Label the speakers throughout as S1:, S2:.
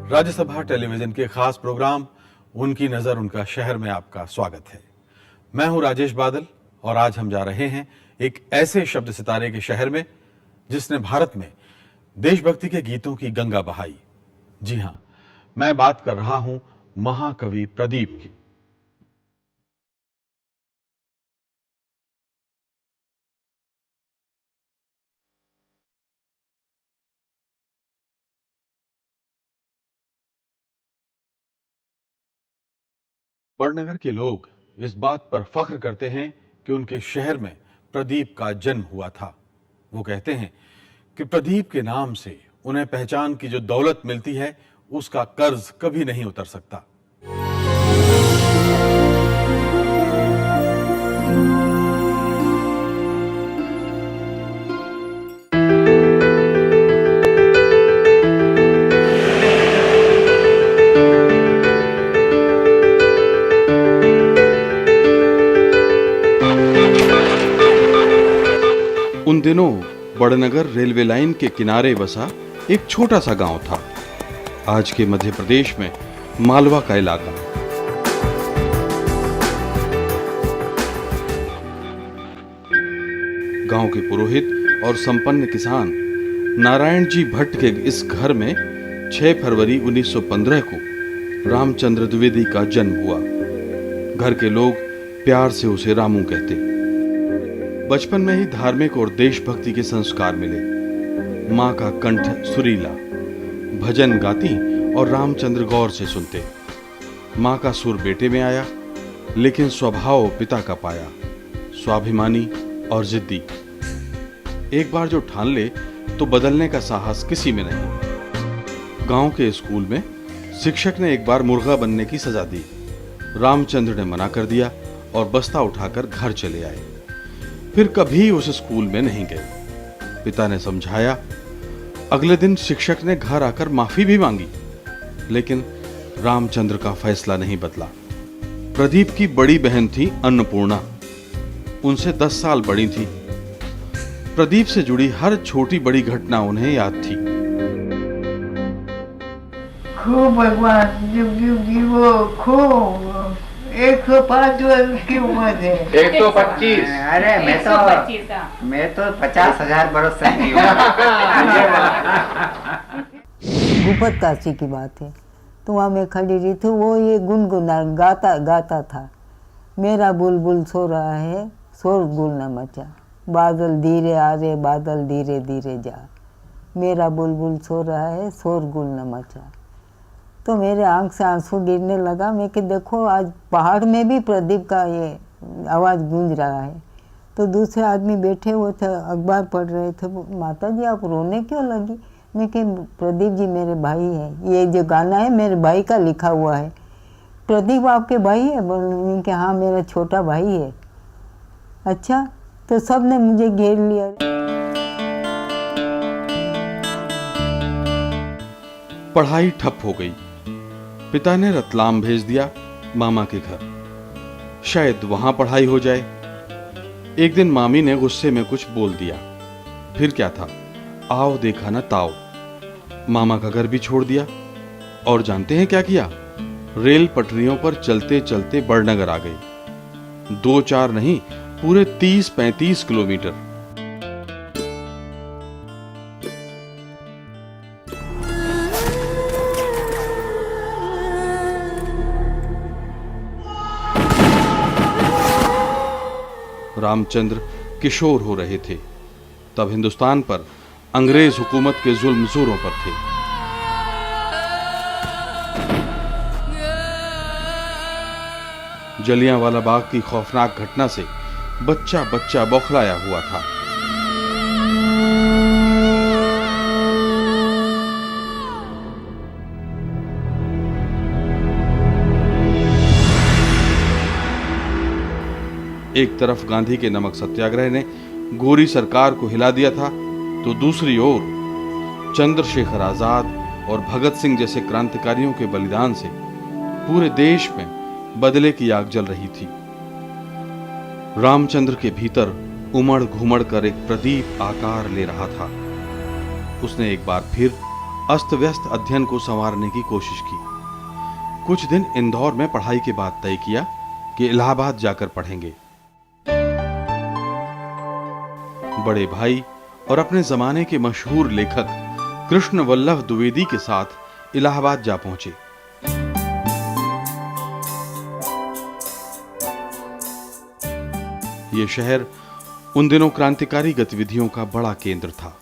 S1: Rajya Sabha television के खास programme उनकी नजर उनका शहर में आपका स्वागत है। मैं हूं राजेश बादल और आज हम जा रहे हैं एक ऐसे शब्द सितारे के शहर में जिसने भारत में देशभक्ति के गीतों की गंगा बहाई। जी हां, मैं बात कर रहा हूं महाकवि प्रदीप की। बड़नगर के लोग इस बात पर फख्र करते हैं कि उनके शहर में प्रदीप का जन्म हुआ था। वो कहते हैं कि प्रदीप के नाम से उन्हें पहचान की जो दौलत मिलती है उसका कर्ज कभी नहीं उतर सकता। उन दिनों बड़नगर रेलवे लाइन के किनारे बसा एक छोटा सा गांव था। आज के मध्य प्रदेश में मालवा का इलाका। गांव के पुरोहित और संपन्न किसान नारायण जी भट्ट के इस घर में 6 फरवरी 1915 को रामचंद्र द्विवेदी का जन्म हुआ। घर के लोग प्यार से उसे रामू कहते। बचपन में ही धार्मिक और देशभक्ति के संस्कार मिले। मां का कंठ सुरीला, भजन गाती और रामचंद्र गौर से सुनते। मां का सुर बेटे में आया, लेकिन स्वभाव पिता का पाया, स्वाभिमानी और जिद्दी। एक बार जो ठान ले तो बदलने का साहस किसी में नहीं। गांव के स्कूल में शिक्षक ने एक बार मुर्गा बनने की सजा दी। रामचंद्र ने मना कर दिया और बस्ता उठाकर घर चले आए। फिर कभी उस स्कूल में नहीं गए। पिता ने समझाया। अगले दिन शिक्षक ने घर आकर माफी भी मांगी, लेकिन रामचंद्र का फैसला नहीं बदला। प्रदीप की बड़ी बहन थी अन्नपूर्णा, उनसे 10 साल बड़ी थी। प्रदीप से जुड़ी हर छोटी बड़ी घटना उन्हें याद थी।
S2: खूब भगवान जीवो खूब 105 वर्ष की उम्र है।
S3: 125।
S2: अरे मैं तो 50,000 बरस से की हूँ।
S4: गुपत काशी की बात है, तो वहाँ मैं खड़ी रही थी। वो ये गुनगुना गाता था, मेरा बुलबुल सो रहा है, शोर गुल न मचा, बादल धीरे आ रहे, बादल धीरे धीरे जा, मेरा बुलबुल सो रहा है, शोर गुल न मचा। तो मेरे आंख से आंसू गिरने लगा। मैं कि देखो आज पहाड़ में भी प्रदीप का ये आवाज़ गूंज रहा है। तो दूसरे आदमी बैठे हुए थे, अखबार पढ़ रहे थे। माता जी आप रोने क्यों लगी? मैं कि प्रदीप जी मेरे भाई है, ये जो गाना है मेरे भाई का लिखा हुआ है। प्रदीप आपके भाई है? बोले कि हाँ मेरा छोटा भाई है। अच्छा, तो सब ने मुझे घेर लिया।
S1: पढ़ाई ठप हो गई। पिता ने रतलाम भेज दिया मामा के घर, शायद वहां पढ़ाई हो जाए। एक दिन मामी ने गुस्से में कुछ बोल दिया। फिर क्या था, आओ देखा ना ताओ। मामा का घर भी छोड़ दिया और जानते हैं क्या किया? रेल पटरियों पर चलते चलते बड़नगर आ गए। 2-4 नहीं, पूरे 30-35 किलोमीटर। रामचंद्र किशोर हो रहे थे। तब हिंदुस्तान पर अंग्रेज हुकूमत के जुल्म जोरों पर थे। जलियांवाला बाग की खौफनाक घटना से बच्चा बच्चा बौखलाया हुआ था। एक तरफ गांधी के नमक सत्याग्रह ने गोरी सरकार को हिला दिया था, तो दूसरी ओर चंद्रशेखर आजाद और भगत सिंह जैसे क्रांतिकारियों के बलिदान से पूरे देश में बदले की आग जल रही थी। रामचंद्र के भीतर उमड़ घुमड़ कर एक प्रदीप आकार ले रहा था। उसने एक बार फिर अस्त व्यस्त अध्ययन को संवारने की कोशिश की। कुछ दिन इंदौर में पढ़ाई के बाद तय किया कि इलाहाबाद जाकर पढ़ेंगे। बड़े भाई और अपने जमाने के मशहूर लेखक कृष्ण वल्लभ द्विवेदी के साथ इलाहाबाद जा पहुंचे। यह शहर उन दिनों क्रांतिकारी गतिविधियों का बड़ा केंद्र था।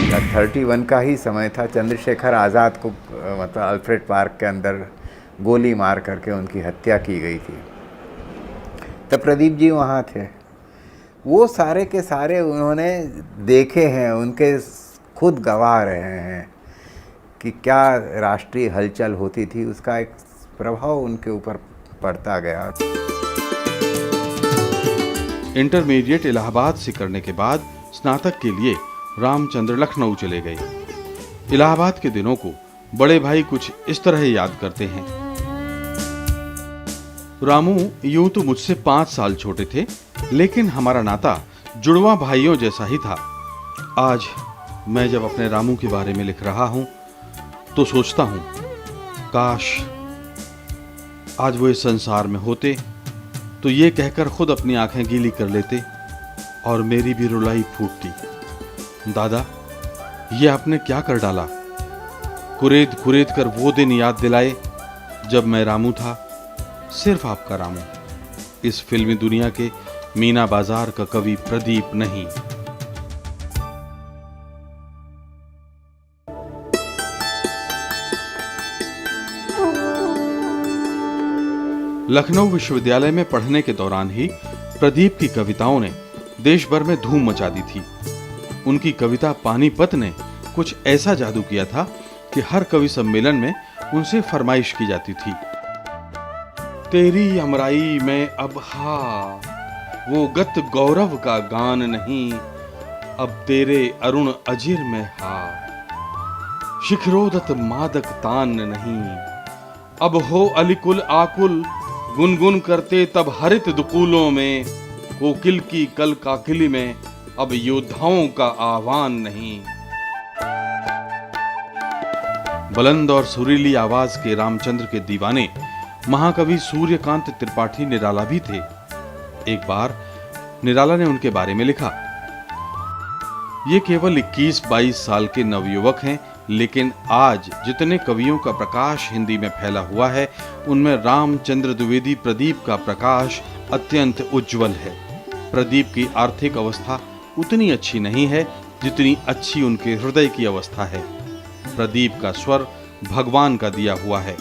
S2: या 31 का ही समय था। चंद्रशेखर आज़ाद को मतलब अल्फ्रेड पार्क के अंदर गोली मार करके उनकी हत्या की गई थी। तब प्रदीप जी वहाँ थे। वो सारे के सारे उन्होंने देखे हैं, उनके खुद गवाह रहे हैं कि क्या राष्ट्रीय हलचल होती थी। उसका एक प्रभाव उनके ऊपर पड़ता गया।
S1: इंटरमीडिएट इलाहाबाद से करने के बाद स्नातक के लिए रामचंद्र लखनऊ चले गए। इलाहाबाद के दिनों को बड़े भाई कुछ इस तरह याद करते हैं। रामू यूं तो मुझसे 5 साल छोटे थे, लेकिन हमारा नाता जुड़वा भाइयों जैसा ही था। आज मैं जब अपने रामू के बारे में लिख रहा हूं तो सोचता हूं, काश आज वो इस संसार में होते तो ये कहकर खुद अपनी आंखें गीली कर लेते और मेरी भी रुलाई फूटती, दादा ये आपने क्या कर डाला। कुरेद कुरेद कर वो दिन याद दिलाए जब मैं रामू था, सिर्फ आपका रामू, इस फिल्मी दुनिया के मीना बाजार का कवि प्रदीप नहीं। लखनऊ विश्वविद्यालय में पढ़ने के दौरान ही प्रदीप की कविताओं ने देश भर में धूम मचा दी थी। उनकी कविता पानीपत ने कुछ ऐसा जादू किया था कि हर कवि सम्मेलन में उनसे फरमाइश की जाती थी, तेरी हमराई में अब वो गत गौरव का गान नहीं, अब तेरे अरुण अजिर में शिखरोदत मादक तान नहीं, अब हो अलिकुल आकुल गुनगुन करते तब हरित दुकूलों में, कोकिल की कल काकिली में अब योद्धाओं का आह्वान नहीं। बुलंद और सुरीली आवाज के रामचंद्र के दीवाने महाकवि सूर्यकांत त्रिपाठी निराला भी थे। एक बार निराला ने उनके बारे में लिखा, ये केवल 21-22 साल के नवयुवक हैं, लेकिन आज जितने कवियों का प्रकाश हिंदी में फैला हुआ है, उनमें रामचंद्र द्विवेदी प्रदीप का प्रकाश अत्यंत उज्जवल है। प्रदीप की आर्थिक अवस्था उतनी अच्छी नहीं है जितनी अच्छी उनके हृदय की अवस्था है। प्रदीप का स्वर भगवान का दिया हुआ है।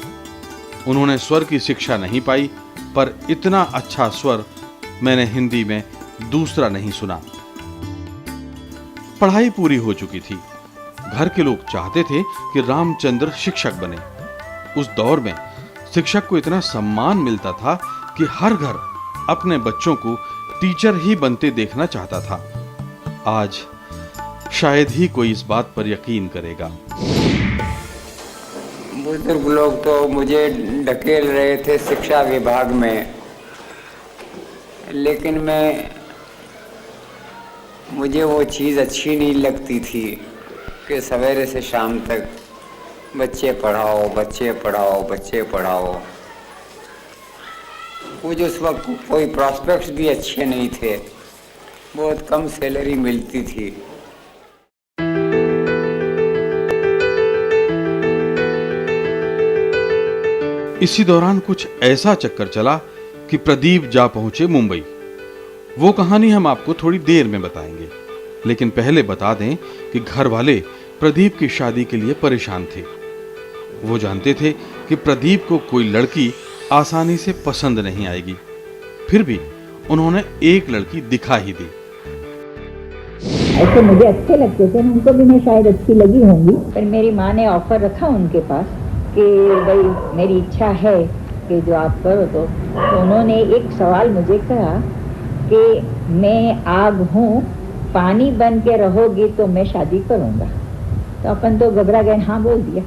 S1: उन्होंने स्वर की शिक्षा नहीं पाई, पर इतना अच्छा स्वर मैंने हिंदी में दूसरा नहीं सुना। पढ़ाई पूरी हो चुकी थी। घर के लोग चाहते थे कि रामचंद्र शिक्षक बने। उस दौर में शिक्षक को इतना सम्मान मिलता था कि हर घर अपने बच्चों को टीचर ही बनते देखना चाहता था। आज शायद ही कोई इस बात पर यकीन करेगा।
S3: बुजुर्ग लोग तो मुझे ढकेल रहे थे शिक्षा विभाग में, लेकिन मुझे वो चीज़ अच्छी नहीं लगती थी कि सवेरे से शाम तक बच्चे पढ़ाओ बच्चे पढ़ाओ बच्चे पढ़ाओ। कुछ उस वक्त कोई प्रॉस्पेक्ट्स भी अच्छे नहीं थे, बहुत कम सैलरी मिलती थी।
S1: इसी दौरान कुछ ऐसा चक्कर चला कि प्रदीप जा पहुंचे मुंबई। वो कहानी हम आपको थोड़ी देर में बताएंगे, लेकिन पहले बता दें कि घर वाले प्रदीप की शादी के लिए परेशान थे। वो जानते थे कि प्रदीप को कोई लड़की आसानी से पसंद नहीं आएगी, फिर भी उन्होंने एक लड़की दिखा ही दी।
S5: ऐसे मुझे अच्छे लगते थे, उनको भी मैं शायद अच्छी लगी होंगी, पर मेरी माँ ने ऑफर रखा उनके पास कि भाई मेरी इच्छा है कि जो आप करो। तो उन्होंने एक सवाल मुझे कहा कि मैं आग हूँ, पानी बन के रहोगी तो मैं शादी करूँगा। तो अपन तो घबरा गए, हाँ बोल दिया।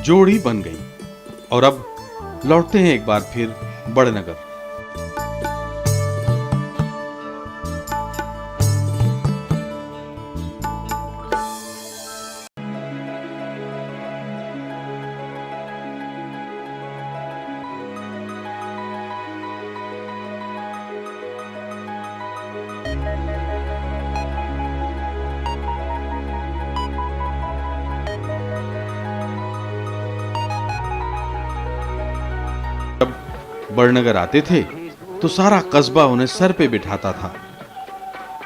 S1: जोड़ी बन गई और अब लौटते हैं एक बार फिर बड़नगर। बड़नगर आते थे तो सारा कस्बा उन्हें सर पे बिठाता था।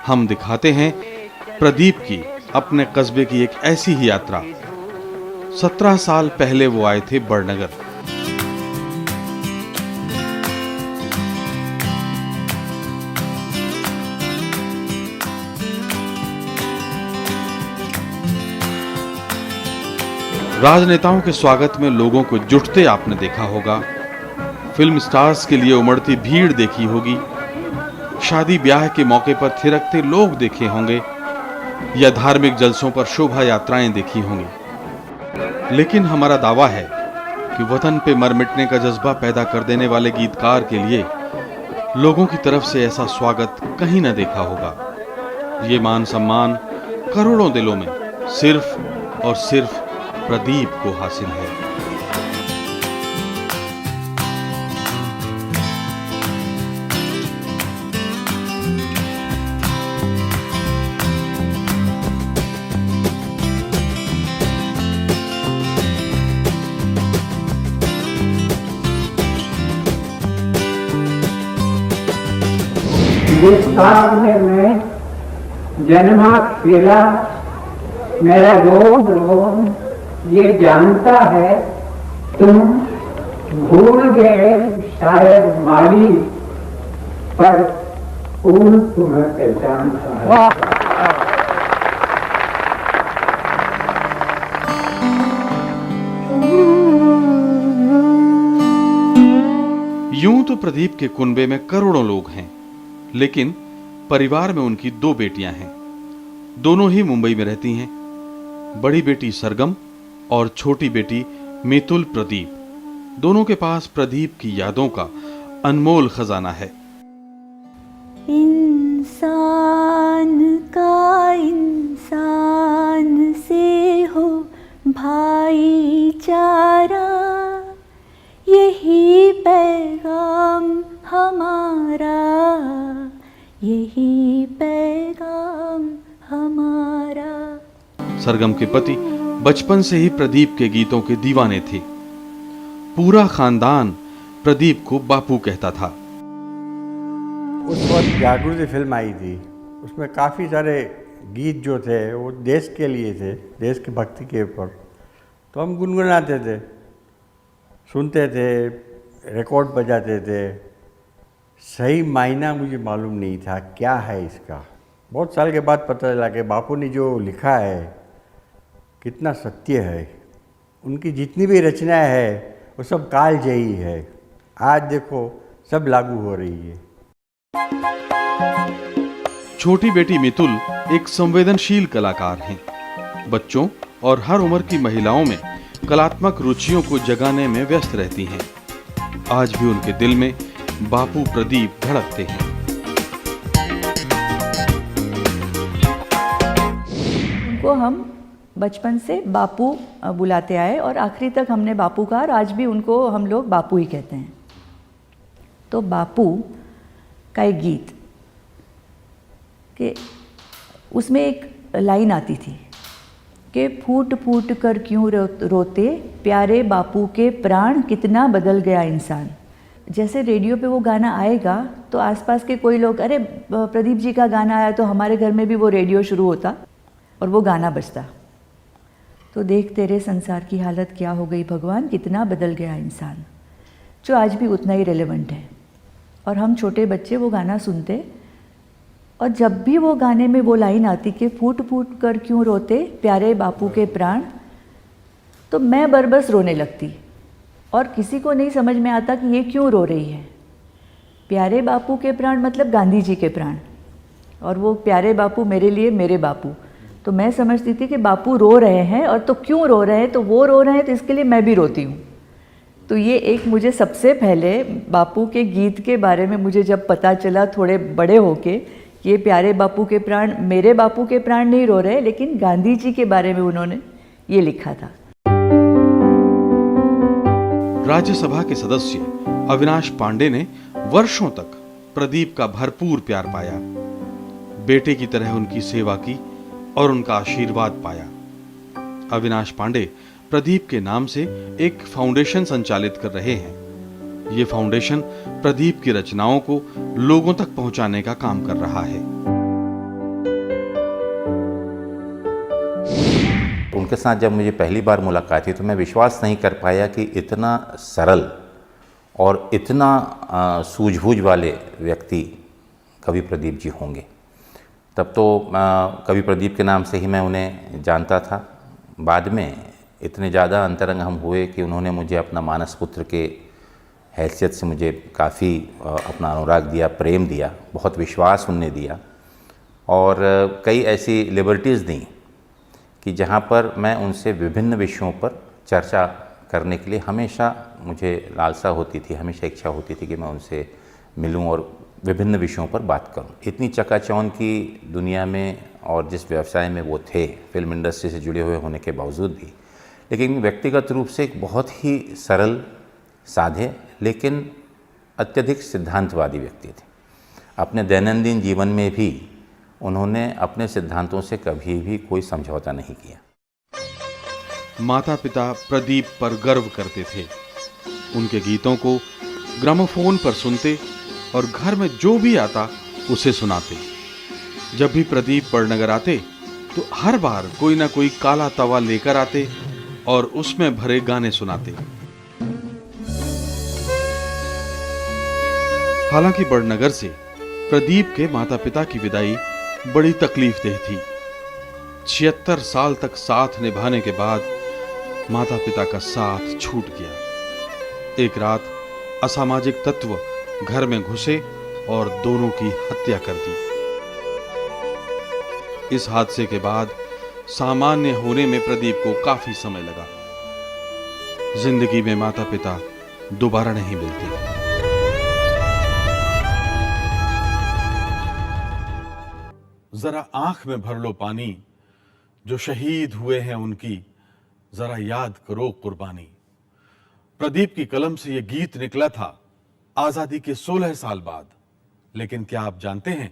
S1: हम दिखाते हैं प्रदीप की अपने कस्बे की एक ऐसी ही यात्रा। 17 साल पहले वो आए थे बड़नगर। राजनेताओं के स्वागत में लोगों को जुटते आपने देखा होगा, फिल्म स्टार्स के लिए उमड़ती भीड़ देखी होगी, शादी ब्याह के मौके पर थिरकते लोग देखे होंगे या धार्मिक जलसों पर शोभा यात्राएं देखी होंगी। लेकिन हमारा दावा है कि वतन पे मर मिटने का जज्बा पैदा कर देने वाले गीतकार के लिए लोगों की तरफ से ऐसा स्वागत कहीं न देखा होगा। ये मान सम्मान करोड़ों दिलों में सिर्फ और सिर्फ प्रदीप को हासिल है।
S6: जिस साल में मैं जन्मा फिरा मेरा रोज रोज ये जानता है तुम भूल गए शायद माली पर फूल तुम्हें पहचानता है।
S1: यूं तो प्रदीप के कुनबे में करोड़ों लोग हैं, लेकिन परिवार में उनकी 2 बेटियां हैं। दोनों ही मुंबई में रहती हैं। बड़ी बेटी सरगम और छोटी बेटी मितुल प्रदीप। दोनों के पास प्रदीप की यादों का अनमोल खजाना है।
S7: इंसान का इंसान से हो भाईचारा, यही पैगाम हमारा, यही पैगाम हमारा।
S1: सरगम के पति बचपन से ही प्रदीप के गीतों के दीवाने थे। पूरा खानदान प्रदीप को बापू कहता था।
S2: उस वक्त जागृति फिल्म आई थी, उसमें काफ़ी सारे गीत जो थे वो देश के लिए थे, देश की भक्ति के ऊपर। तो हम गुनगुनाते थे, सुनते थे, रिकॉर्ड बजाते थे। सही मायना मुझे मालूम नहीं था क्या है इसका। बहुत साल के बाद पता चला कि बापू ने जो लिखा है कितना सत्य है। उनकी जितनी भी रचनाएं है वो सब कालजयी है। आज देखो सब लागू हो रही है।
S1: छोटी बेटी मितुल एक संवेदनशील कलाकार हैं। बच्चों और हर उम्र की महिलाओं में कलात्मक रुचियों को जगाने में व्यस्त रहती हैं। आज भी उनके दिल में बापू प्रदीप धड़कते हैं।
S8: उनको हम बचपन से बापू बुलाते आए और आखिरी तक हमने बापू कहा और आज भी उनको हम लोग बापू ही कहते हैं। तो बापू का एक गीत कि उसमें एक लाइन आती थी कि फूट फूट कर क्यों रोते प्यारे बापू के प्राण, कितना बदल गया इंसान। जैसे रेडियो पे वो गाना आएगा तो आसपास के कोई लोग, अरे प्रदीप जी का गाना आया, तो हमारे घर में भी वो रेडियो शुरू होता और वो गाना बजता। तो देख तेरे संसार की हालत क्या हो गई भगवान, कितना बदल गया इंसान, जो आज भी उतना ही रेलेवेंट है। और हम छोटे बच्चे वो गाना सुनते और जब भी वो गाने में वो लाइन आती कि फूट फूट कर क्यों रोते प्यारे बापू के प्राण, तो मैं बरबस रोने लगती और किसी को नहीं समझ में आता कि ये क्यों रो रही है। प्यारे बापू के प्राण मतलब गांधी जी के प्राण, और वो प्यारे बापू मेरे लिए मेरे बापू। तो मैं समझती थी कि बापू रो रहे हैं और तो क्यों रो रहे हैं, तो वो रो रहे हैं तो इसके लिए मैं भी रोती हूँ। तो ये एक मुझे सबसे पहले बापू के गीत के बारे में मुझे जब पता चला थोड़े बड़े होके, ये प्यारे बापू के प्राण, मेरे बापू के प्राण नहीं रो रहे, लेकिन गांधी जी के बारे में उन्होंने ये लिखा था।
S1: राज्यसभा के सदस्य अविनाश पांडे ने वर्षों तक प्रदीप का भरपूर प्यार पाया, बेटे की तरह उनकी सेवा की और उनका आशीर्वाद पाया। अविनाश पांडे प्रदीप के नाम से एक फाउंडेशन संचालित कर रहे हैं, ये फाउंडेशन प्रदीप की रचनाओं को लोगों तक पहुंचाने का काम कर रहा है।
S9: उनके साथ जब मुझे पहली बार मुलाकात हुई तो मैं विश्वास नहीं कर पाया कि इतना सरल और इतना सूझबूझ वाले व्यक्ति कवि प्रदीप जी होंगे। तब तो कवि प्रदीप के नाम से ही मैं उन्हें जानता था। बाद में इतने ज़्यादा अंतरंग हम हुए कि उन्होंने मुझे अपना मानस पुत्र के हैसियत से मुझे काफ़ी अपना अनुराग दिया, प्रेम दिया, बहुत विश्वास उनने दिया और कई ऐसी लिबर्टीज़ दी कि जहाँ पर मैं उनसे विभिन्न विषयों पर चर्चा करने के लिए हमेशा मुझे लालसा होती थी, हमेशा इच्छा होती थी कि मैं उनसे मिलूं और विभिन्न विषयों पर बात करूं। इतनी चकाचौंध की दुनिया में और जिस व्यवसाय में वो थे, फिल्म इंडस्ट्री से जुड़े हुए होने के बावजूद भी, लेकिन व्यक्तिगत रूप से एक बहुत ही सरल, साधे लेकिन अत्यधिक सिद्धांतवादी व्यक्ति थे। अपने दैनंदिन जीवन में भी उन्होंने अपने सिद्धांतों से कभी भी कोई समझौता नहीं किया।
S1: माता पिता प्रदीप पर गर्व करते थे। उनके गीतों को ग्रामोफोन पर सुनते और घर में जो भी आता उसे सुनाते। जब भी प्रदीप बड़नगर आते तो हर बार कोई ना कोई काला तवा लेकर आते और उसमें भरे गाने सुनाते। हालांकि बड़नगर से प्रदीप के माता पिता की विदाई बड़ी तकलीफदेह थी। 76 साल तक साथ निभाने के बाद माता पिता का साथ छूट गया। एक रात असामाजिक तत्व घर में घुसे और दोनों की हत्या कर दी। इस हादसे के बाद सामान्य होने में प्रदीप को काफी समय लगा। जिंदगी में माता पिता दोबारा नहीं मिलते। जरा आंख में भर लो पानी, जो शहीद हुए हैं उनकी जरा याद करो कुर्बानी। प्रदीप की कलम से यह गीत निकला था आजादी के 16 साल बाद। लेकिन क्या आप जानते हैं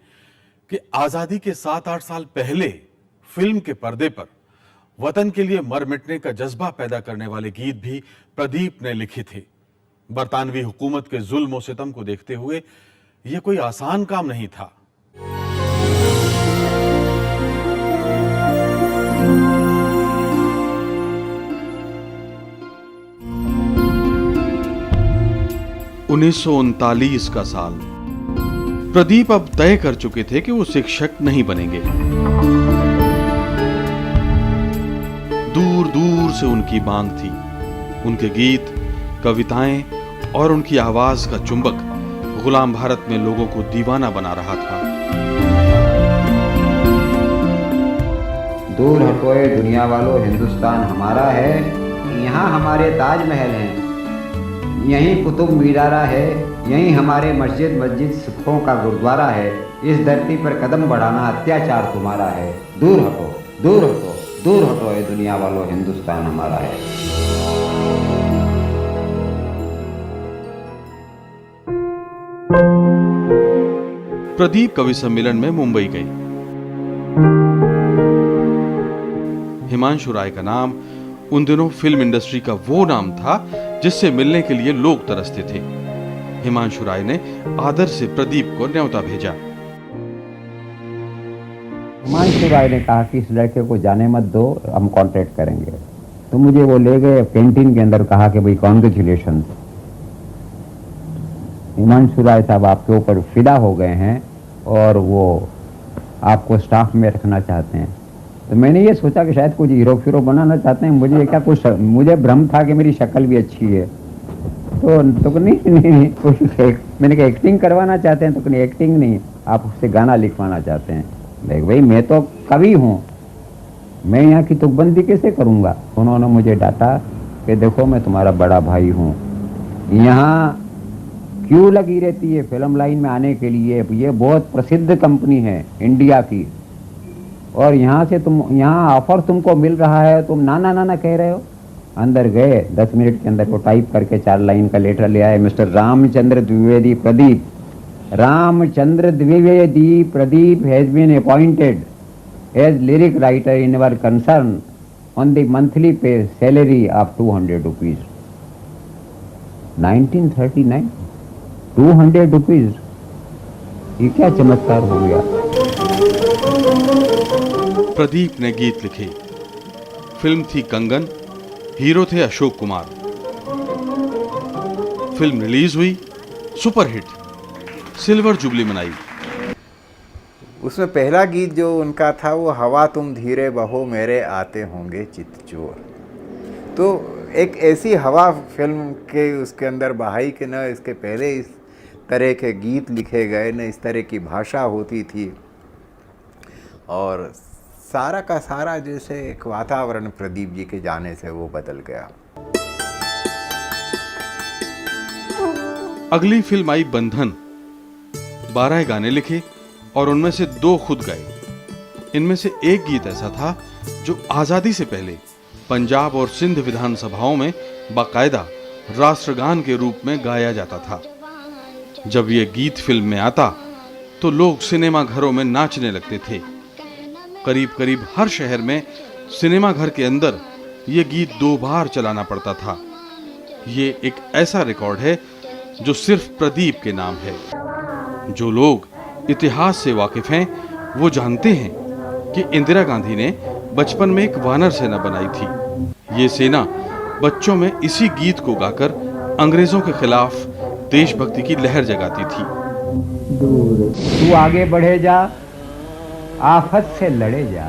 S1: कि आजादी के 7-8 साल पहले फिल्म के पर्दे पर वतन के लिए मर मिटने का जज्बा पैदा करने वाले गीत भी प्रदीप ने लिखे थे। बरतानवी हुकूमत के जुल्म और सितम को देखते हुए यह कोई आसान काम नहीं था। (1939) का साल। प्रदीप अब तय कर चुके थे कि वो शिक्षक नहीं बनेंगे। दूर दूर से उनकी मांग थी। उनके गीत, कविताएं और उनकी आवाज का चुंबक गुलाम भारत में लोगों को दीवाना बना रहा था।
S2: दूर हटोए दुनिया वालों, हिंदुस्तान हमारा है। यहाँ हमारे ताजमहल हैं, यहीं कुतुब मीनारा है, यहीं हमारे मस्जिद सिखों का गुरुद्वारा है। इस धरती पर कदम बढ़ाना अत्याचार तुम्हारा है। दूर हटो, दूर हटो, दूर हटो ये दुनिया वालों, हिंदुस्तान हमारा है।
S1: प्रदीप कवि सम्मेलन में मुंबई गए। हिमांशु राय का नाम उन दिनों फिल्म इंडस्ट्री का वो नाम था जिससे मिलने के लिए लोग तरसते थे। हिमांशु राय ने आदर से प्रदीप को न्योता भेजा।
S2: हिमांशु राय ने कहा कि इस लड़के को जाने मत दो, हम कांटेक्ट करेंगे। तो मुझे वो ले गए कैंटीन के अंदर, कहा कि भाई कॉन्ग्रेचुलेशन, हिमांशु राय साहब आपके ऊपर फिदा हो गए हैं और वो आपको स्टाफ में रखना चाहते हैं। तो मैंने ये सोचा कि शायद कुछ हीरो फिरो बनाना चाहते हैं। मुझे क्या कुछ, मुझे भ्रम था कि मेरी शक्ल भी अच्छी है। तो नहीं कुछ मैंने कहा एक्टिंग करवाना चाहते हैं। तो नहीं, एक्टिंग नहीं, आप उससे गाना लिखवाना चाहते हैं। देख भाई, मैं तो कवि हूँ, मैं यहाँ की तुकबंदी कैसे करूँगा। उन्होंने मुझे डांटा कि देखो मैं तुम्हारा बड़ा भाई हूँ, यहाँ क्यों लगी रहती है फिल्म लाइन में आने के लिए। ये बहुत प्रसिद्ध कंपनी है इंडिया की, और यहाँ से तुम, यहाँ ऑफर तुमको मिल रहा है, तुम नाना नाना कह रहे हो। अंदर गए, 10 मिनट के अंदर वो टाइप करके 4 लाइन का लेटर ले आए। Mister Ramchandra Dwivedi Pradeep, Ramchandra Dwivedi Pradeep has been appointed as lyric writer in our concern on the monthly pay salary of 200 rupees.
S6: 1939 200 rupees, ये क्या चमत्कार हो गया।
S1: प्रदीप ने गीत लिखे। फिल्म थी कंगन, हीरो थे अशोक कुमार। फिल्म रिलीज हुई, सुपरहिट, सिल्वर जुबली मनाई।
S2: उसमें पहला गीत जो उनका था वो हवा तुम धीरे बहो मेरे आते होंगे चित चोर। तो एक ऐसी हवा फिल्म के उसके अंदर बहाई कि न इसके पहले इस तरह के गीत लिखे गए, न इस तरह की भाषा होती थी, और सारा का सारा जैसे एक वातावरण प्रदीप जी के जाने से वो बदल गया।
S1: अगली फिल्म आई बंधन। 12 गाने लिखे और उनमें से 2 खुद गाए। इनमें से एक गीत ऐसा था जो आजादी से पहले पंजाब और सिंध विधानसभाओं में बाकायदा राष्ट्रगान के रूप में गाया जाता था। जब यह गीत फिल्म में आता तो लोग सिनेमा घरों में नाचने लगते थे। करीब करीब हर शहर में सिनेमा घर के अंदर यह गीत 2 बार चलाना पड़ता था। ये एक ऐसा रिकॉर्ड है जो सिर्फ प्रदीप के नाम है। जो लोग इतिहास से वाकिफ हैं वो जानते हैं कि इंदिरा गांधी ने बचपन में एक वानर सेना बनाई थी। ये सेना बच्चों में इसी गीत को गाकर अंग्रेजों के खिलाफ देशभक्ति की लहर जगाती थी।
S6: तू आगे बढ़े जा, आफत से लड़े जा,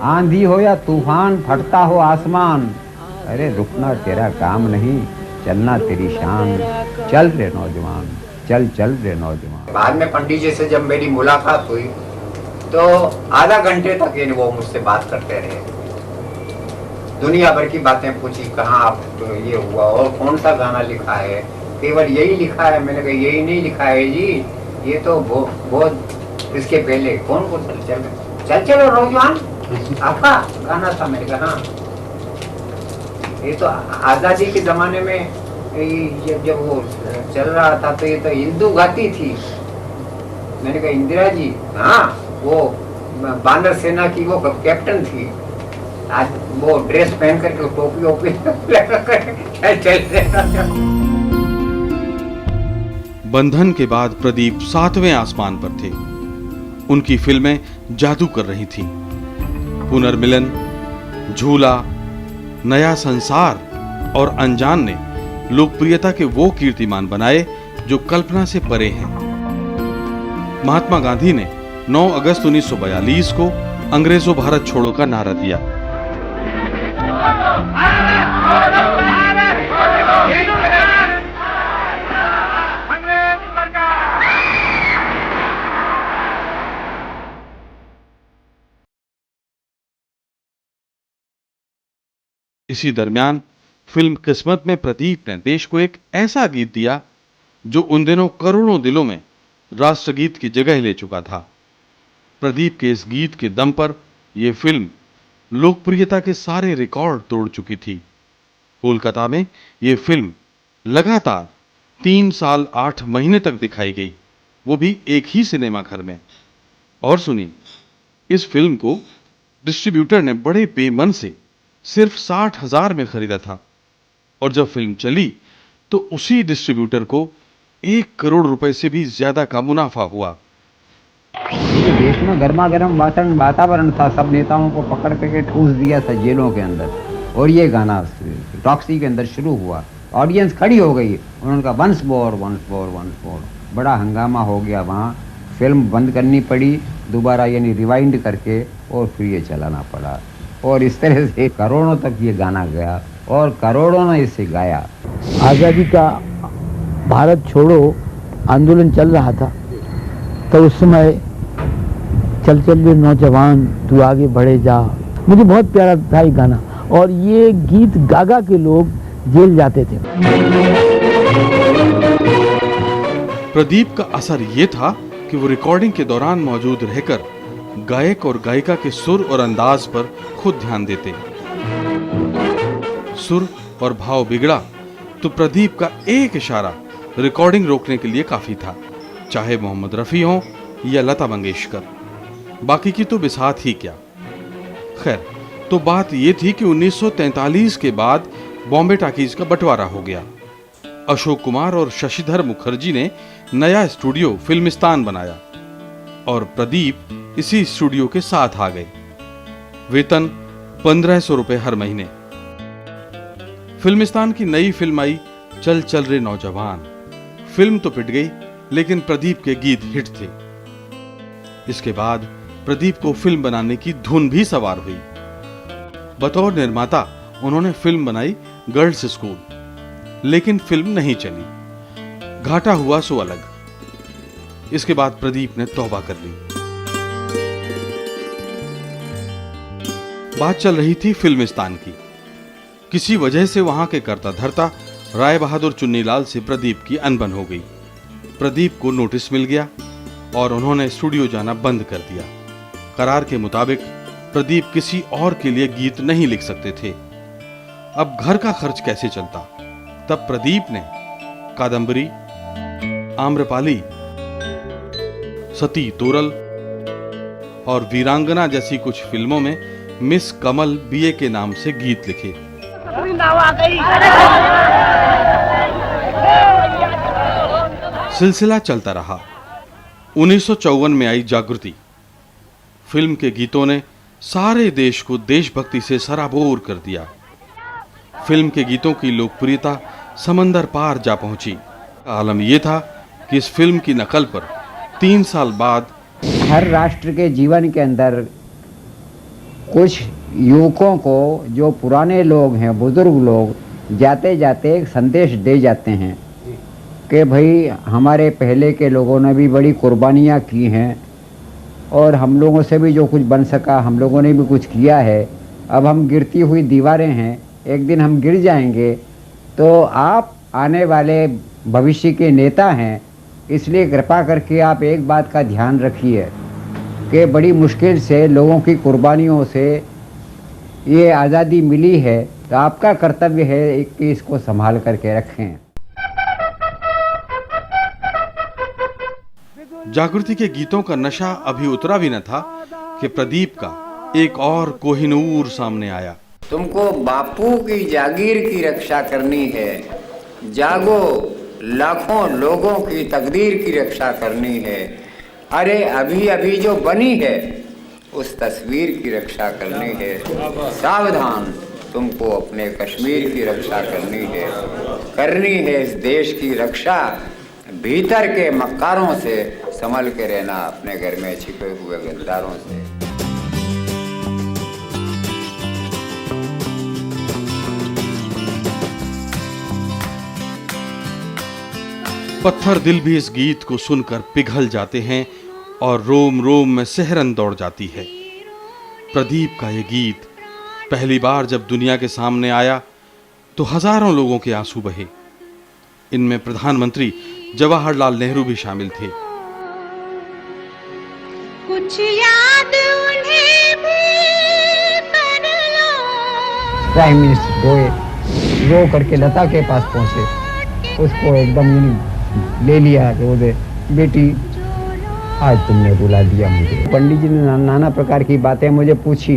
S6: आंधी हो या तूफान, फटता हो आसमान, अरे रुकना तेरा काम नहीं, चलना तेरी शान, चल रे नौजवान, चल चल रे नौजवान।
S3: बाद में पंडित जी से जब मेरी मुलाकात हुई तो आधा घंटे तक वो मुझसे बात करते रहे। दुनिया भर की बातें पूछी, कहाँ आप तो ये हुआ और कौन सा गाना लिखा है, केवल यही लिखा है। मैंने कहा यही नहीं लिखा है जी, ये तो बहुत इसके पहले कौन कौन चल चलो नौजवान आपका गाना था। मैंने कहा हाँ, ये तो आजादी के जमाने में जब वो चल रहा था तो ये तो हिंदू गाती थी। मैंने कहा इंदिरा जी, हाँ वो बानर सेना की वो कैप्टन थी, आज वो ड्रेस पहन करके टोपी वोपी
S1: बंधन के बाद प्रदीप 7वें आसमान पर थे। उनकी फिल्में जादू कर रही थीं। पुनर्मिलन, झूला, नया संसार और अनजान ने लोकप्रियता के वो कीर्तिमान बनाए जो कल्पना से परे हैं। महात्मा गांधी ने 9 अगस्त 1942 को अंग्रेजों भारत छोड़ो का नारा दिया। इसी दरमियान फिल्म किस्मत में प्रदीप ने देश को एक ऐसा गीत दिया जो उन दिनों करोड़ों दिलों में राष्ट्रगीत की जगह ले चुका था। प्रदीप के इस गीत के दम पर यह फिल्म लोकप्रियता के सारे रिकॉर्ड तोड़ चुकी थी। कोलकाता में यह फिल्म लगातार 3 साल 8 महीने तक दिखाई गई, वो भी एक ही सिनेमा घर में। और सुनिए, इस फिल्म को डिस्ट्रीब्यूटर ने बड़े बेमन से सिर्फ 60,000 में खरीदा था, और जब फिल्म चली तो उसी डिस्ट्रीब्यूटर को 1 करोड़ रुपए से भी ज्यादा का मुनाफा हुआ।
S6: देश में गर्मा गर्म वातावरण था, सब नेताओं को पकड़ करके ठूस दिया था जेलों के अंदर, और ये गाना टॉक्सी के अंदर शुरू हुआ। ऑडियंस खड़ी हो गई, उन्होंने कहा once more once more once more. बड़ा हंगामा हो गया वहाँ, फिल्म बंद करनी पड़ी दोबारा, यानी रिवाइंड करके, और फिर ये चलाना पड़ा। और इस तरह से करोड़ों तक ये गाना गया और करोड़ों ने इसे गाया।
S10: आज़ादी का भारत छोड़ो आंदोलन चल रहा था, तो उस समय चल चल रे नौजवान तू आगे बढ़े जा, मुझे बहुत प्यारा था ये गाना। और ये गीत गागा के लोग जेल जाते थे।
S1: प्रदीप का असर ये था कि वो रिकॉर्डिंग के दौरान मौजूद रहकर गायक और गायिका के सुर और अंदाज पर खुद ध्यान देते। सुर और भाव बिगड़ा तो प्रदीप का एक इशारा रिकॉर्डिंग रोकने के लिए काफी था, चाहे मोहम्मद रफी हो या लता मंगेशकर। बाकी की तो बिसात ही क्या। खैर, तो बात यह थी कि 1943 के बाद बॉम्बे टाकीज का बंटवारा हो गया। अशोक कुमार और शशिधर मुखर्जी ने नया स्टूडियो फिल्मिस्तान बनाया और प्रदीप इसी स्टूडियो के साथ आ गए। वेतन 1500 रुपए हर महीने। फिल्मिस्तान की नई फिल्म आई चल चल रे नौजवान। फिल्म तो पिट गई, लेकिन प्रदीप के गीत हिट थे। इसके बाद प्रदीप को फिल्म बनाने की धुन भी सवार हुई। बतौर निर्माता उन्होंने फिल्म बनाई गर्ल्स स्कूल, लेकिन फिल्म नहीं चली। घाटा हुआ सो अलग। इसके बाद प्रदीप ने तौबा कर ली। बात चल रही थी फिल्मिस्तान की। किसी वजह से वहां के करता धरता राय बहादुर चुन्नीलाल से प्रदीप की अनबन हो गई। प्रदीप को नोटिस मिल गया और उन्होंने स्टूडियो जाना बंद कर दिया। करार के मुताबिक प्रदीप किसी और के लिए गीत नहीं लिख सकते थे। अब घर का खर्च कैसे चलता? तब प्रदीप ने कादंबरी, आम्रपाली, सती तोरल और वीरांगना जैसी कुछ फिल्मों में मिस कमल बीए के नाम से गीत लिखे। सिलसिला चलता रहा। 1954 में आई जागृति। फिल्म के गीतों ने सारे देश को देशभक्ति से सराबोर कर दिया। फिल्म के गीतों की लोकप्रियता समंदर पार जा पहुंची। आलम यह था कि इस फिल्म की नकल पर 3 साल बाद
S6: हर राष्ट्र के जीवन के अंदर कुछ युवकों को, जो पुराने लोग हैं, बुजुर्ग लोग, जाते जाते एक संदेश दे जाते हैं कि भाई हमारे पहले के लोगों ने भी बड़ी कुर्बानियाँ की हैं और हम लोगों से भी जो कुछ बन सका हम लोगों ने भी कुछ किया है। अब हम गिरती हुई दीवारें हैं, एक दिन हम गिर जाएंगे, तो आप आने वाले भविष्य के नेता हैं, इसलिए कृपा करके आप एक बात का ध्यान रखिए कि बड़ी मुश्किल से लोगों की कुर्बानियों से ये आज़ादी मिली है, तो आपका कर्तव्य है कि इसको संभाल करके रखें।
S1: जागृति के गीतों का नशा अभी उतरा भी न था कि प्रदीप का एक और कोहिनूर सामने आया।
S2: तुमको बापू की जागीर की रक्षा करनी है, जागो, लाखों लोगों की तकदीर की रक्षा करनी है। अरे अभी अभी जो बनी है उस तस्वीर की रक्षा करनी है। सावधान, तुमको अपने कश्मीर की रक्षा करनी है इस देश की रक्षा। भीतर के मक्कारों से संभल के रहना, अपने घर में छिपे हुए गद्दारों से।
S1: पत्थर दिल भी इस गीत को सुनकर पिघल जाते हैं और रोम रोम में सिहरन दौड़ जाती है। प्रदीप का ये गीत पहली बार जब दुनिया के सामने आया तो हजारों लोगों के आंसू बहे। इनमें प्रधानमंत्री जवाहरलाल नेहरू भी शामिल थे।
S7: कुछ याद उन्हें भी कर लो।
S6: प्राइम मिनिस्टर रो करके लता के पास पहुंचे, उसको एकदम ले लिया कि बोले बेटी आज तुमने रुला दिया मुझे। पंडित जी ने नाना प्रकार की बातें मुझे पूछी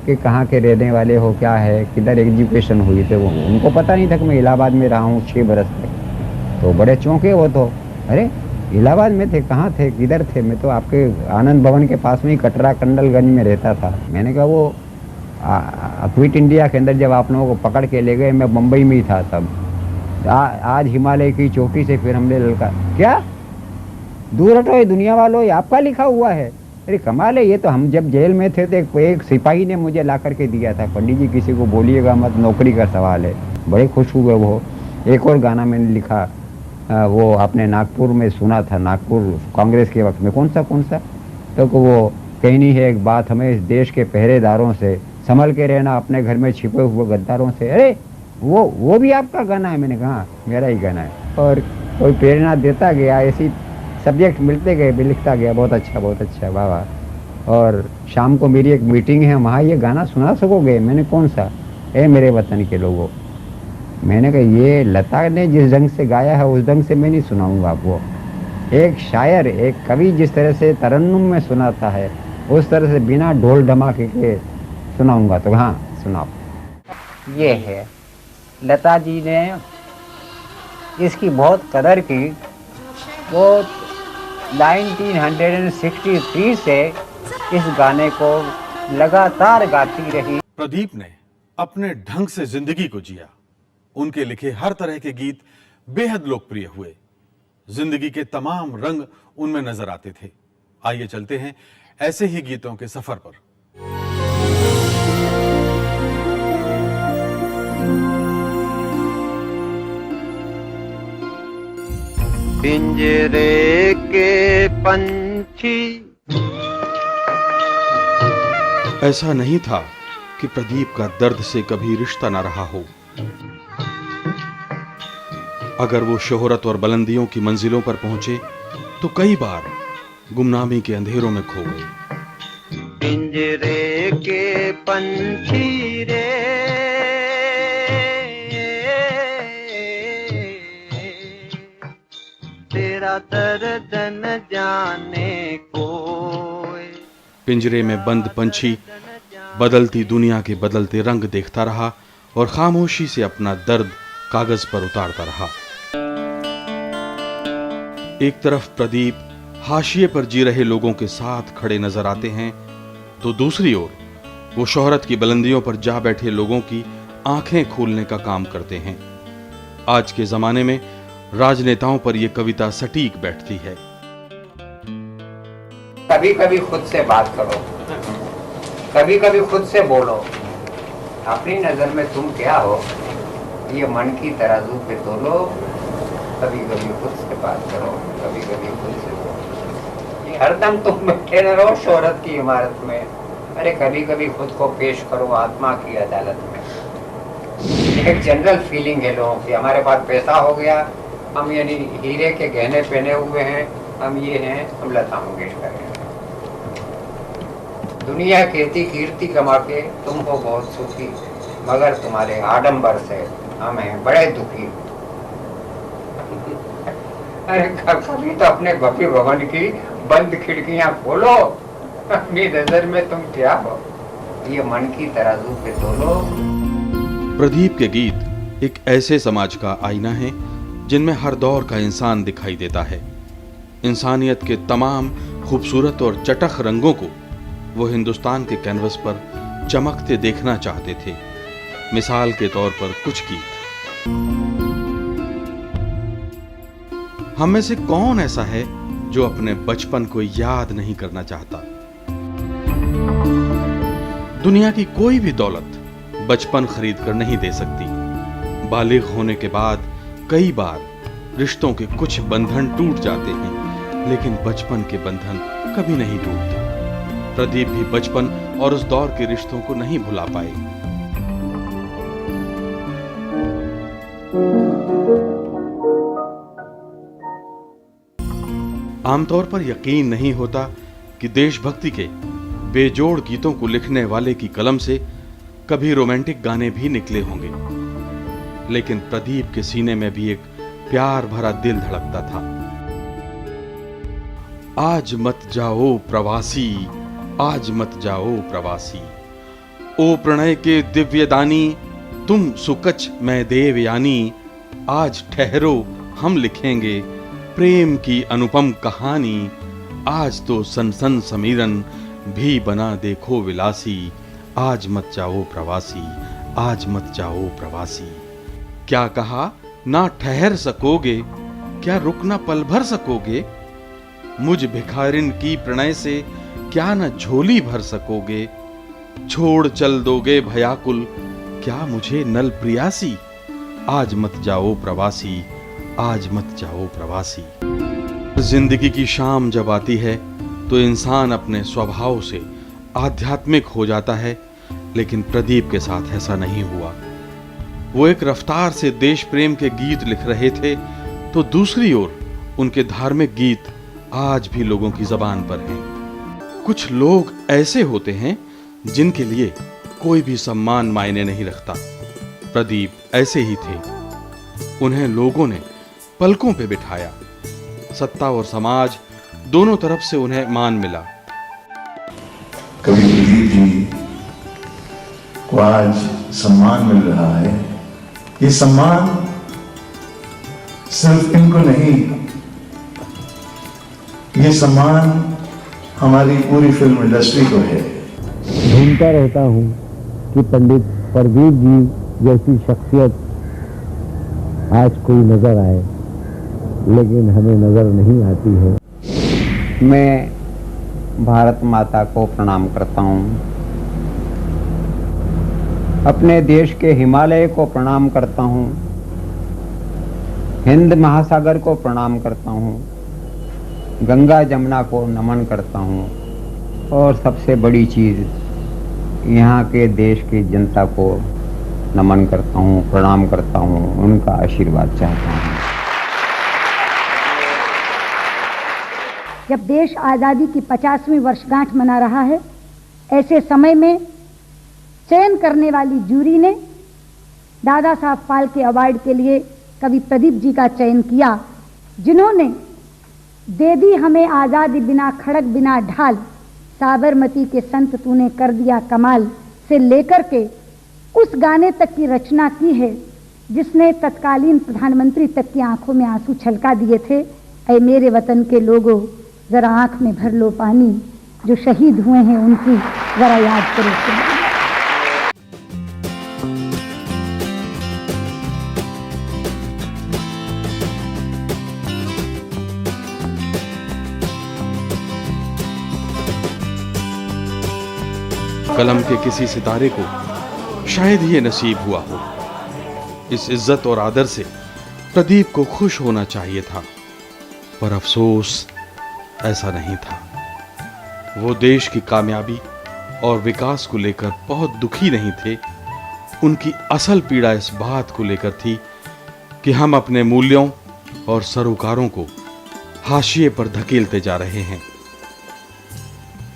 S6: कि कहाँ के रहने वाले हो, क्या है, किधर एजुकेशन हुई थे। वो उनको पता नहीं था कि मैं इलाहाबाद में रहा हूँ 6 बरस तक। तो बड़े चौंके वो तो, अरे इलाहाबाद में थे, कहाँ थे, किधर थे? मैं तो आपके आनंद भवन के पास में ही कटरा कंडलगंज में रहता था। मैंने कहा वो क्विट इंडिया के अंदर जब आप लोगों को पकड़ के ले गए मैं मुंबई में ही था तब। आज हिमालय की चोटी से फिर हमने ललका, क्या दूर हटो, ये दुनिया वालों, ये आपका लिखा हुआ है। अरे कमाल है, ये तो हम जब जेल में थे तो एक सिपाही ने मुझे ला करके दिया था। पंडित जी किसी को बोलिएगा मत, नौकरी का सवाल है। बड़े खुश हुए वो। एक और गाना मैंने लिखा, वो आपने नागपुर में सुना था, नागपुर कांग्रेस के वक्त में। कौन सा? तो वो कहनी है एक बात हमें इस देश के पहरेदारों से, संभल के रहना अपने घर में छिपे हुए गद्दारों से। अरे वो भी आपका गाना है? मैंने कहा मेरा ही गाना है। और कोई प्रेरणा देता गया, ऐसी सब्जेक्ट मिलते गए, भी लिखता गया। बहुत अच्छा, वाह वाह। और शाम को मेरी एक मीटिंग है, वहाँ ये गाना सुना सकोगे? मैंने कौन सा? ए मेरे वतन के लोगों। मैंने कहा ये लता ने जिस ढंग से गाया है उस ढंग से मैं नहीं सुनाऊंगा आपको। एक शायर, एक कवि जिस तरह से तरन्नुम में सुनाता है उस तरह से बिना ढोल धमाके के सुनाऊंगा। तो हाँ सुनाओ। ये है लता जी ने
S2: इसकी बहुत कदर की। वो 1963 से इस गाने को लगातार गाती रही।
S1: प्रदीप ने अपने ढंग से जिंदगी को जिया। उनके लिखे हर तरह के गीत बेहद लोकप्रिय हुए। जिंदगी के तमाम रंग उनमें नजर आते थे। आइए चलते हैं ऐसे ही गीतों के सफर पर।
S11: पिंजरे के पंछी।
S1: ऐसा नहीं था कि प्रदीप का दर्द से कभी रिश्ता न रहा हो। अगर वो शोहरत और बुलंदियों की मंजिलों पर पहुंचे तो कई बार गुमनामी के अंधेरों में खो गए।
S11: पिंजरे के पंछी रे, तेरा दर्द न जाने कोई।
S1: पिंजरे में बंद पंछी बदलती दुनिया के बदलते रंग देखता रहा और खामोशी से अपना दर्द कागज पर उतारता रहा। एक तरफ प्रदीप हाशिए पर जी रहे लोगों के साथ खड़े नजर आते हैं, तो दूसरी ओर वो शोहरत की बुलंदियों पर जा बैठे लोगों की आंखें खोलने का काम करते हैं। आज के जमाने में राजनेताओं पर यह कविता सटीक बैठती है।
S3: कभी कभी खुद से बात करो, कभी कभी खुद से बोलो, अपनी नजर में तुम क्या हो, ये मन की तराजू पे तोलो। कभी कभी खुद से बात करो, कभी कभी खुद से बोलो। ये हरदम तुम बैठे न रहो शोहरत की इमारत में। अरे कभी कभी खुद को पेश करो आत्मा की अदालत में। एक जनरल फीलिंग है लोगों की, हमारे पास पैसा हो गया, हम यानी हीरे के गहने पहने हुए हैं, हम ये हैं, हम लता मंगेशकर हैं। दुनिया कहती कीर्ति कमा के तुम हो बहुत सुखी, मगर तुम्हारे आडंबर से हम हैं बड़े दुखी। अरे कभी तो अपने भव्य भवन की बंद खिड़कियां खोलो, अपनी नजर में तुम क्या हो, ये मन की तराजू पे तोलो।
S1: प्रदीप के गीत एक ऐसे समाज का आईना है जिनमें हर दौर का इंसान दिखाई देता है। इंसानियत के तमाम खूबसूरत और चटख रंगों को वो हिंदुस्तान के कैनवस पर चमकते देखना चाहते थे। मिसाल के तौर पर कुछ गीत। हम में से कौन ऐसा है जो अपने बचपन को याद नहीं करना चाहता? दुनिया की कोई भी दौलत बचपन खरीद कर नहीं दे सकती। बालिग होने के बाद कई बार रिश्तों के कुछ बंधन टूट जाते हैं, लेकिन बचपन के बंधन कभी नहीं टूटते। प्रदीप भी बचपन और उस दौर के रिश्तों को नहीं भुला पाए। आमतौर पर यकीन नहीं होता कि देशभक्ति के बेजोड़ गीतों को लिखने वाले की कलम से कभी रोमांटिक गाने भी निकले होंगे, लेकिन प्रदीप के सीने में भी एक प्यार भरा दिल धड़कता था। आज मत जाओ प्रवासी, आज मत जाओ प्रवासी, ओ प्रणय के दिव्य दानी, तुम सुकच मैं देवयानी, आज ठहरो हम लिखेंगे प्रेम की अनुपम कहानी, आज तो सन समीरन भी बना देखो विलासी, आज मत जाओ प्रवासी, आज मत जाओ प्रवासी। क्या कहा ना ठहर सकोगे, क्या रुकना पल भर सकोगे, मुझ भिखारिन की प्रणय से क्या न झोली भर सकोगे, छोड़ चल दोगे भयाकुल, क्या मुझे नल प्रियासी, आज मत जाओ प्रवासी, आज मत जाओ प्रवासी। जिंदगी की शाम जब आती है तो इंसान अपने स्वभाव से आध्यात्मिक हो जाता है, लेकिन प्रदीप के साथ ऐसा नहीं हुआ। वो एक रफ्तार से देश प्रेम के गीत लिख रहे थे, तो दूसरी ओर उनके धार्मिक गीत आज भी लोगों की जबान पर हैं। कुछ लोग ऐसे होते हैं जिनके लिए कोई भी सम्मान मायने नहीं रखता। प्रदीप ऐसे ही थे। उन्हें लोगों ने पलकों पे बिठाया। सत्ता और समाज दोनों तरफ से उन्हें मान मिला।
S12: कभी प्रदीप जी को आज सम्मान मिल रहा है। ये सम्मान सिर्फ इनको नहीं, ये सम्मान हमारी पूरी फिल्म इंडस्ट्री को है।
S10: ढूंढता रहता हूँ कि पंडित प्रदीप जी जैसी शख्सियत आज कोई नजर आए, लेकिन हमें नजर नहीं आती है।
S6: मैं भारत माता को प्रणाम करता हूँ, अपने देश के हिमालय को प्रणाम करता हूँ, हिंद महासागर को प्रणाम करता हूँ, गंगा जमुना को नमन करता हूँ, और सबसे बड़ी चीज़ यहाँ के देश की जनता को नमन करता हूँ, प्रणाम करता हूँ, उनका आशीर्वाद चाहता हूँ।
S13: जब देश आज़ादी की 50वीं वर्षगांठ मना रहा है, ऐसे समय में चयन करने वाली जूरी ने दादा साहब फाल्के अवार्ड के लिए कवि प्रदीप जी का चयन किया, जिन्होंने दे दी हमें आज़ादी बिना खड़क बिना ढाल, साबरमती के संत तूने कर दिया कमाल से लेकर के उस गाने तक की रचना की है जिसने तत्कालीन प्रधानमंत्री तक की आंखों में आंसू छलका दिए थे। ऐ मेरे वतन के लोगों, जरा आंख में भर लो पानी, जो शहीद हुए हैं उनकी जरा याद करो।
S1: कलम के किसी सितारे को शायद ये नसीब हुआ हो। इस इज्जत और आदर से प्रदीप को खुश होना चाहिए था, पर अफसोस ऐसा नहीं था। वो देश की कामयाबी और विकास को लेकर बहुत दुखी नहीं थे। उनकी असल पीड़ा इस बात को लेकर थी कि हम अपने मूल्यों और सरोकारों को हाशिए पर धकेलते जा रहे हैं।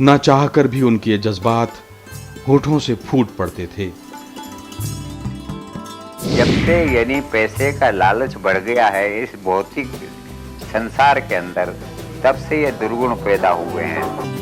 S1: ना चाहकर भी उनके ये जज्बात होठों से फूट पड़ते थे।
S2: जब से यानी पैसे का लालच बढ़ गया है इस भौतिक संसार के अंदर, तब से ये दुर्गुण पैदा हुए हैं।